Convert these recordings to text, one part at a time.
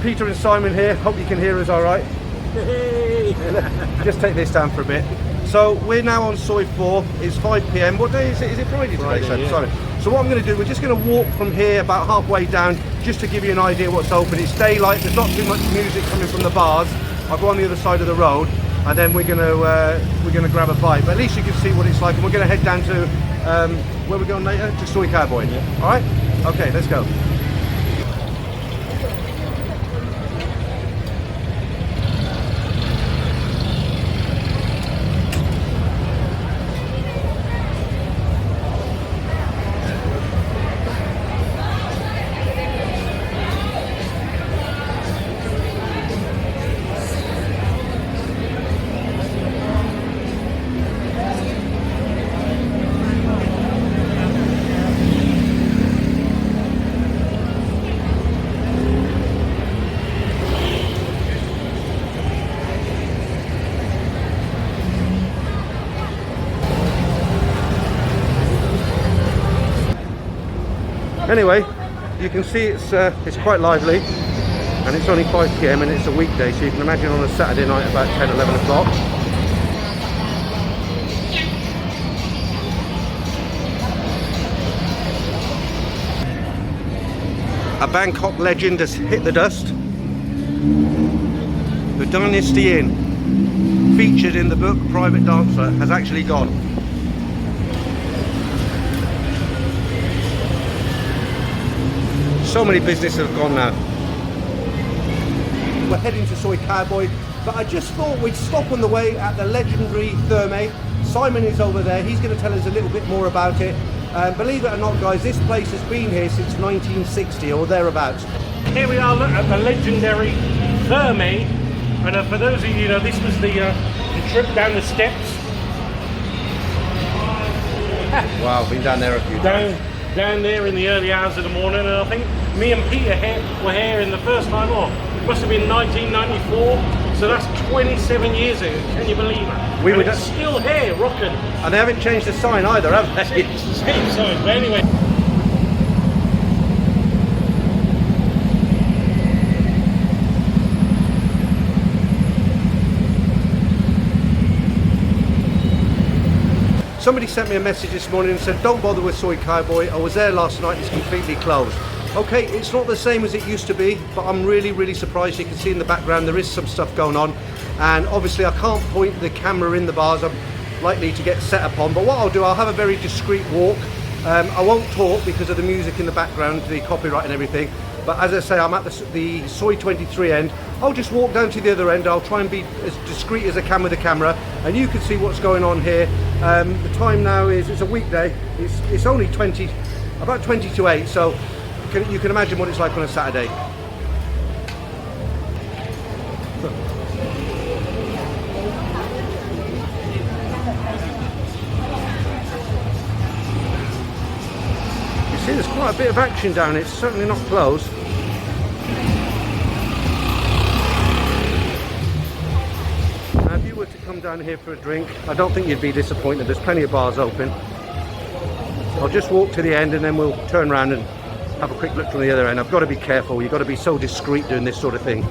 Peter and Simon here. Hope you can hear us all right. Hey. Just take this down for a bit. So we're now on Soi 4. It's 5 p.m. What day is it? Is it Friday today? Friday, yeah. Sorry. So what I'm going to do, we're just going to walk from here about halfway down, just to give you an idea what's open. It's daylight. There's not too much music coming from the bars. I'll go on the other side of the road, and then we're going to grab a bite. But at least you can see what it's like. And we're going to head down to where we're going later, to Soi Cowboy. Yeah. All right. Okay. Let's go. Anyway, you can see it's quite lively, and it's only 5 p.m. and it's a weekday, so you can imagine on a Saturday night about 10, 11 o'clock. A Bangkok legend has hit the dust. The Dynasty Inn, featured in the book Private Dancer, has actually gone. So many businesses have gone now. We're heading to Soi Cowboy, but I just thought we'd stop on the way at the legendary Therme. Simon is over there. He's going to tell us a little bit more about it. Believe it or not, guys, this place has been here since 1960 or thereabouts. Here we are at the legendary Therme, and for those of you know, this was the trip down the steps. Wow, been down there a few times. Down there in the early hours of the morning, and I think me and Peter were here in the first time off. It must have been 1994, so that's 27 years ago. Can you believe it? We were it's still here, rocking. And they haven't changed the sign either, have they? It's the same sign, but anyway. Somebody sent me a message this morning and said, don't bother with Soi Cowboy. I was there last night, it's completely closed. Okay, it's not the same as it used to be, but I'm really surprised. You can see in the background there is some stuff going on. And obviously I can't point the camera in the bars. I'm likely to get set upon. But what I'll do, I'll have a very discreet walk. I won't talk because of the music in the background, the copyright and everything. But as I say, I'm at the Soi 23 end. I'll just walk down to the other end. I'll try and be as discreet as I can with the camera, and you can see what's going on here. The time now is, it's a weekday. It's only about 20 to 8, so you can imagine what it's like on a Saturday. See, there's quite a bit of action down here. It's certainly not closed. Now, if you were to come down here for a drink, I don't think you'd be disappointed. There's plenty of bars open. I'll just walk to the end and then we'll turn around and have a quick look from the other end. I've got to be careful. You've got to be so discreet doing this sort of thing.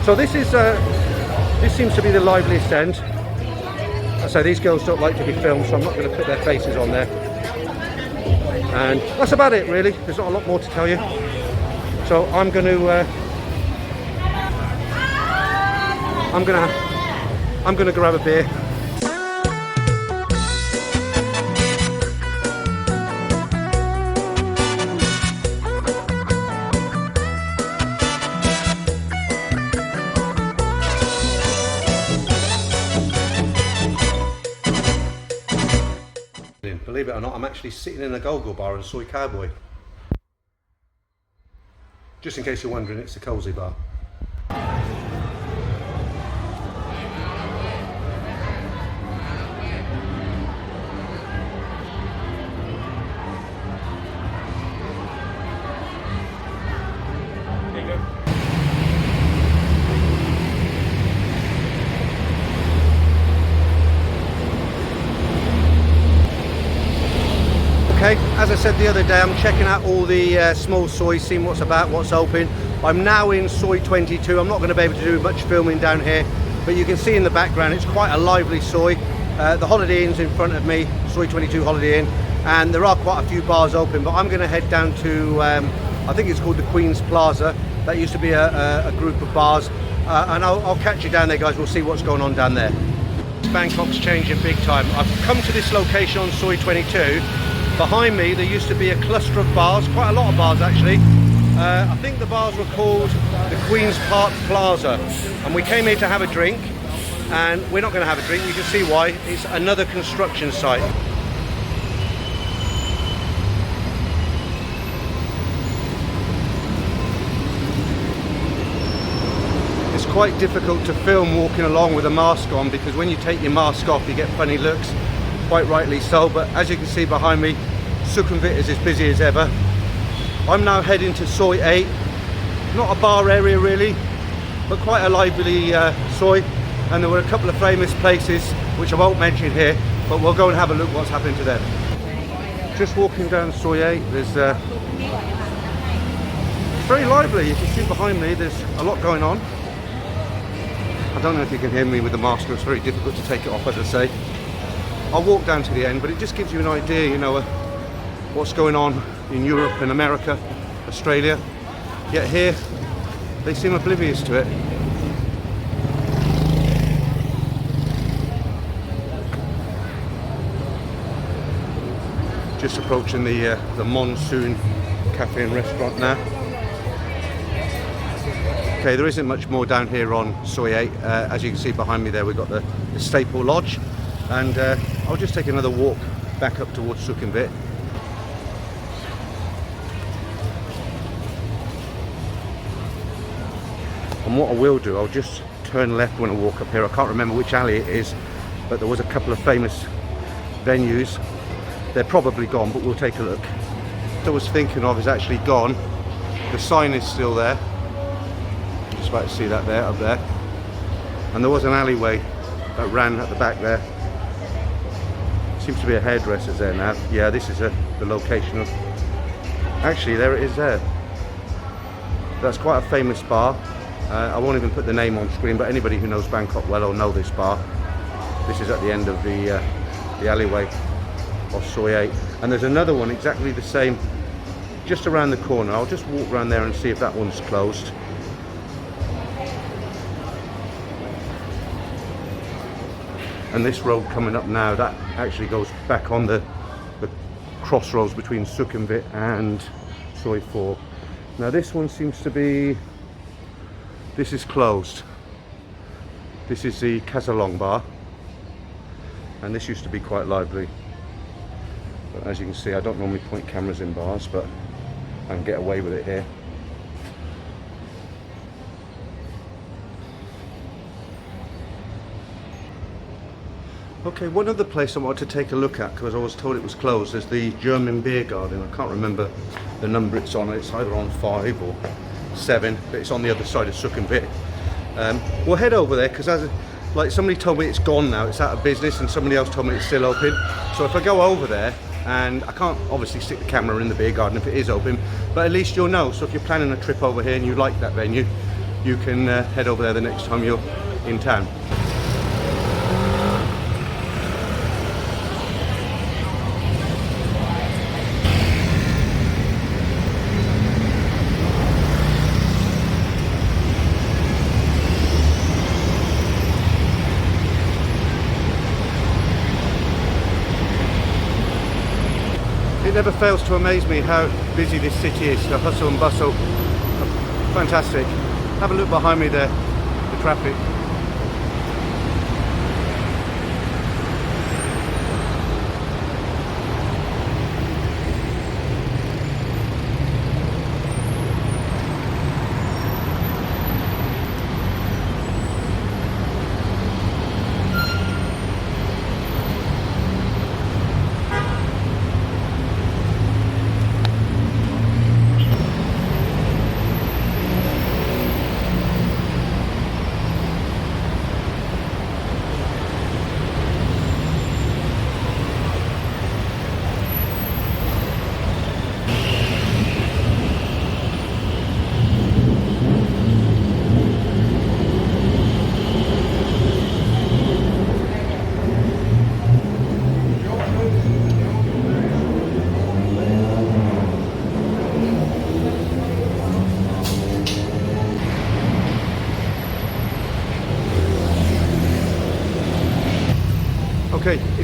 So this seems to be the liveliest end. So these girls don't like to be filmed, so I'm not going to put their faces on there. And that's about it, really. There's not a lot more to tell you. So I'm going to grab a beer. Believe it or not, I'm actually sitting in a go-go bar in Soi Cowboy. Just in case you're wondering, it's a cosy bar. I said the other day, I'm checking out all the small soys, seeing what's about, what's open. I'm now in Soi 22. I'm not going to be able to do much filming down here, but you can see in the background it's quite a lively Soi. The Holiday Inn's in front of me, Soi 22 Holiday Inn, and there are quite a few bars open, but I'm going to head down to, I think it's called the Queen's Plaza. That used to be a group of bars, and I'll catch you down there, guys. We'll see what's going on down there. Bangkok's changing big time. I've come to this location on Soi 22. Behind me there used to be a cluster of bars, quite a lot of bars actually. I think the bars were called the Queen's Park Plaza, and we came here to have a drink, and we're not going to have a drink. You can see why. It's another construction site. It's quite difficult to film walking along with a mask on, because when you take your mask off you get funny looks, quite rightly so. But as you can see behind me, Sukhumvit is as busy as ever. I'm now heading to Soi 8, not a bar area really, but quite a lively Soi, and there were a couple of famous places which I won't mention here, but we'll go and have a look what's happening to them. Just walking down Soi 8, there's it's very lively. You can see behind me there's a lot going on. I don't know if you can hear me with the mask, it's very difficult to take it off, as I say. I'll walk down to the end, but it just gives you an idea, you know, what's going on in Europe and America, Australia. Yet here, they seem oblivious to it. Just approaching the Monsoon Cafe and Restaurant now. Okay, there isn't much more down here on Soi 8. As you can see behind me there, we've got the Staple Lodge, and I'll just take another walk back up towards Sukhumvit. And what I will do, I'll just turn left when I walk up here. I can't remember which alley it is, but there was a couple of famous venues. They're probably gone, but we'll take a look. What I was thinking of is actually gone. The sign is still there. Just about to see that there, up there. And there was an alleyway that ran at the back there. Seems to be a hairdresser's there now. Yeah, this is the location of... Actually, there it is there. That's quite a famous bar. I won't even put the name on screen, but anybody who knows Bangkok well will know this bar. This is at the end of the alleyway of Soi 8. And there's another one exactly the same just around the corner. I'll just walk around there and see if that one's closed. And this road coming up now, that actually goes back on the crossroads between Sukhumvit and Soi 4. Now this one seems to be... This is closed. This is the Kazalong bar, and this used to be quite lively. But as you can see, I don't normally point cameras in bars, but I can get away with it here. Okay, one other place I wanted to take a look at, because I was told it was closed, is the German beer garden. I can't remember the number it's on. It's either on 5 or 7, but it's on the other side of Sukhumvit. We'll head over there, because like somebody told me it's gone now, it's out of business, and somebody else told me it's still open. So if I go over there, and I can't obviously stick the camera in the beer garden if it is open, but at least you'll know. So if you're planning a trip over here and you like that venue, you can head over there the next time you're in town. It never fails to amaze me how busy this city is, the hustle and bustle. Fantastic. Have a look behind me there, the traffic.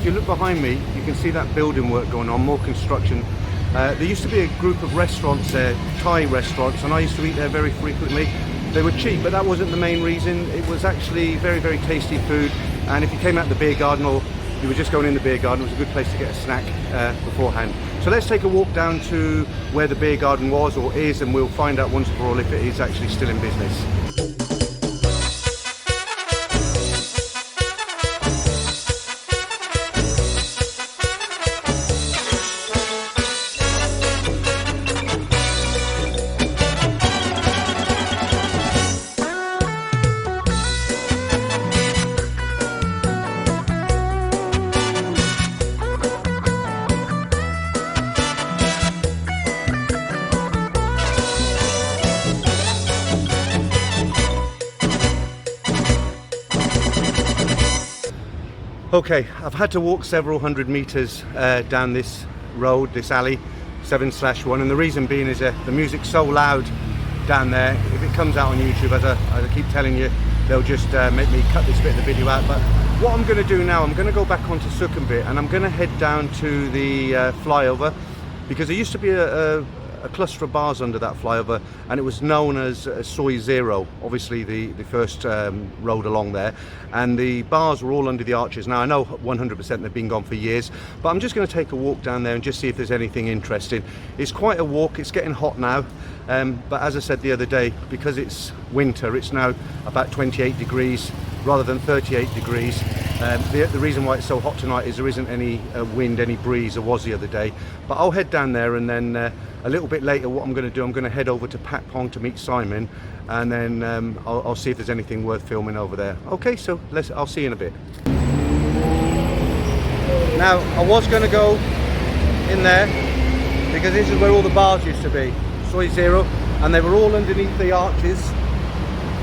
if you look behind me, you can see that building work going on, more construction. There used to be a group of restaurants there, Thai restaurants, and I used to eat there very frequently. They were cheap, but that wasn't the main reason. It was actually very, very tasty food. And if you came out the beer garden or you were just going in the beer garden, it was a good place to get a snack beforehand. So let's take a walk down to where the beer garden was or is, and we'll find out once for all if it is actually still in business. Okay, I've had to walk several hundred meters down this road, this alley, 7/1, and the reason being is the music's so loud down there. If it comes out on YouTube, as I keep telling you, they'll just make me cut this bit of the video out. But what I'm going to do now, I'm going to go back onto Sukhumvit and I'm going to head down to the flyover, because there used to be a cluster of bars under that flyover, and it was known as Soi Zero, obviously the first road along there, and the bars were all under the arches. Now I know 100% they've been gone for years, but I'm just going to take a walk down there and just see if there's anything interesting. It's quite a walk, it's getting hot now, but as I said the other day, because it's winter, it's now about 28 degrees rather than 38 degrees. The reason why it's so hot tonight is there isn't any wind, any breeze. There was the other day. But I'll head down there, and then a little bit later what I'm going to do, I'm going to head over to Patpong to meet Simon, and then I'll see if there's anything worth filming over there. Okay, so I'll see you in a bit. Now, I was going to go in there because this is where all the bars used to be, Soi Zero, and they were all underneath the arches,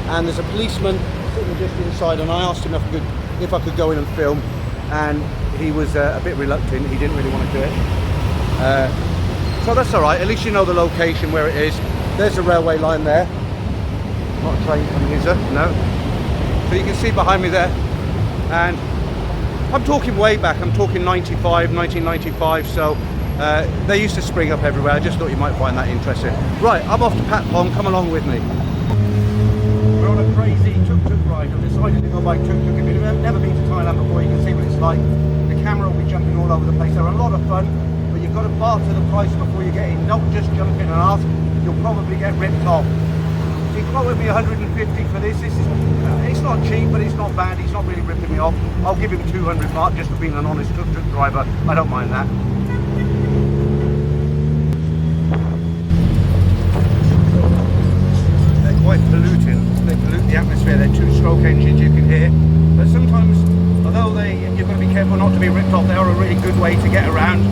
and there's a policeman sitting just inside, and I asked him if I could go in and film, and he was a bit reluctant. He didn't really want to do it, so that's all right. At least you know the location where it is. There's the railway line there, not a train coming, is there? No. So you can see behind me there, and I'm talking way back, I'm talking 1995, so they used to spring up everywhere. I just thought you might find that interesting. Right, I'm off to Patpong, come along with me. We're on a crazy tuk-tuk ride. I've decided to go by tuk-tuk. If you've never been to Thailand before, you can see what it's like. The camera will be jumping all over the place. They're a lot of fun, but you've got to barter the price before you get in. Don't just jump in and ask. You'll probably get ripped off. He quoted me 150 for this. It's not cheap, but it's not bad. He's not really ripping me off. I'll give him 200 mark just for being an honest tuk-tuk driver. I don't mind that. They're quite polluting. They pollute the atmosphere. They're two-stroke engines, you can hear. But sometimes, although you've got to be careful not to be ripped off, they are a really good way to get around.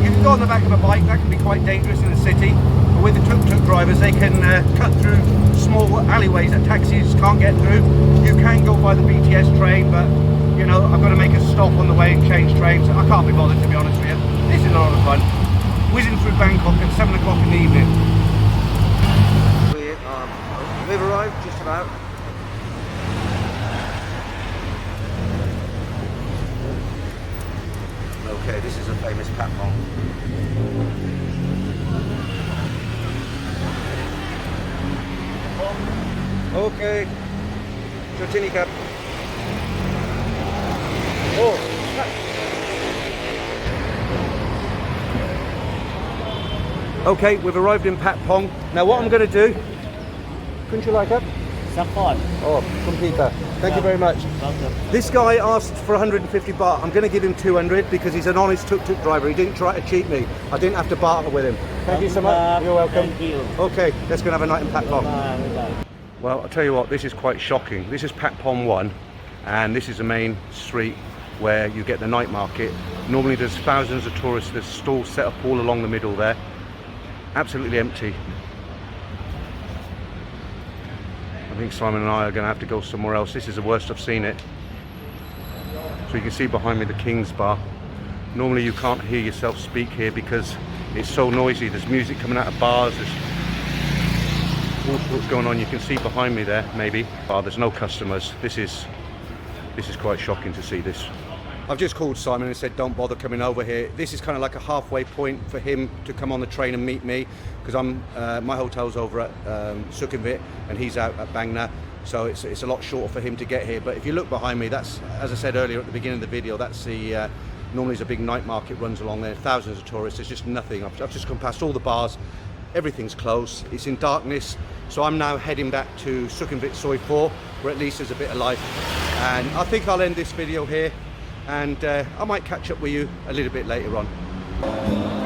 You can go on the back of a bike. That can be quite dangerous in the city. But with the tuk-tuk drivers, they can cut through small alleyways that taxis can't get through. You can go by the BTS train, but you know, I've got to make a stop on the way and change trains. I can't be bothered, to be honest with you. This is a lot of fun. Whizzing through Bangkok at 7 o'clock in the evening. We've arrived just about. Okay, this is a famous Patpong. Okay, Chotini Cap. Oh, okay, we've arrived in Patpong. Now what I'm going to do, couldn't you like up? Support. Oh, from Peter. Thank you very much. This guy asked for 150 baht. I'm going to give him 200 because he's an honest tuk-tuk driver. He didn't try to cheat me. I didn't have to barter with him. Thank you so much. You're welcome. Thank you. Okay, let's go and have a night in Patpong. Bye. Well, I'll tell you what, this is quite shocking. This is Patpong 1, and this is the main street where you get the night market. Normally there's thousands of tourists. There's stalls set up all along the middle there. Absolutely empty. I think Simon and I are going to have to go somewhere else. This is the worst I've seen it. So you can see behind me the King's Bar. Normally you can't hear yourself speak here because it's so noisy. There's music coming out of bars. There's all sorts going on. You can see behind me there, maybe. Oh, there's no customers. This is quite shocking to see this. I've just called Simon and said don't bother coming over here. This is kind of like a halfway point for him to come on the train and meet me, because my hotel's over at Sukhumvit and he's out at Bang Na, so it's a lot shorter for him to get here. But if you look behind me, that's, as I said earlier at the beginning of the video, that's the normally there's a big night market runs along there, thousands of tourists. There's just nothing. I've just come past all the bars, everything's closed, it's in darkness. So I'm now heading back to Sukhumvit Soi 4, where at least there's a bit of life. And I think I'll end this video here, and I might catch up with you a little bit later on.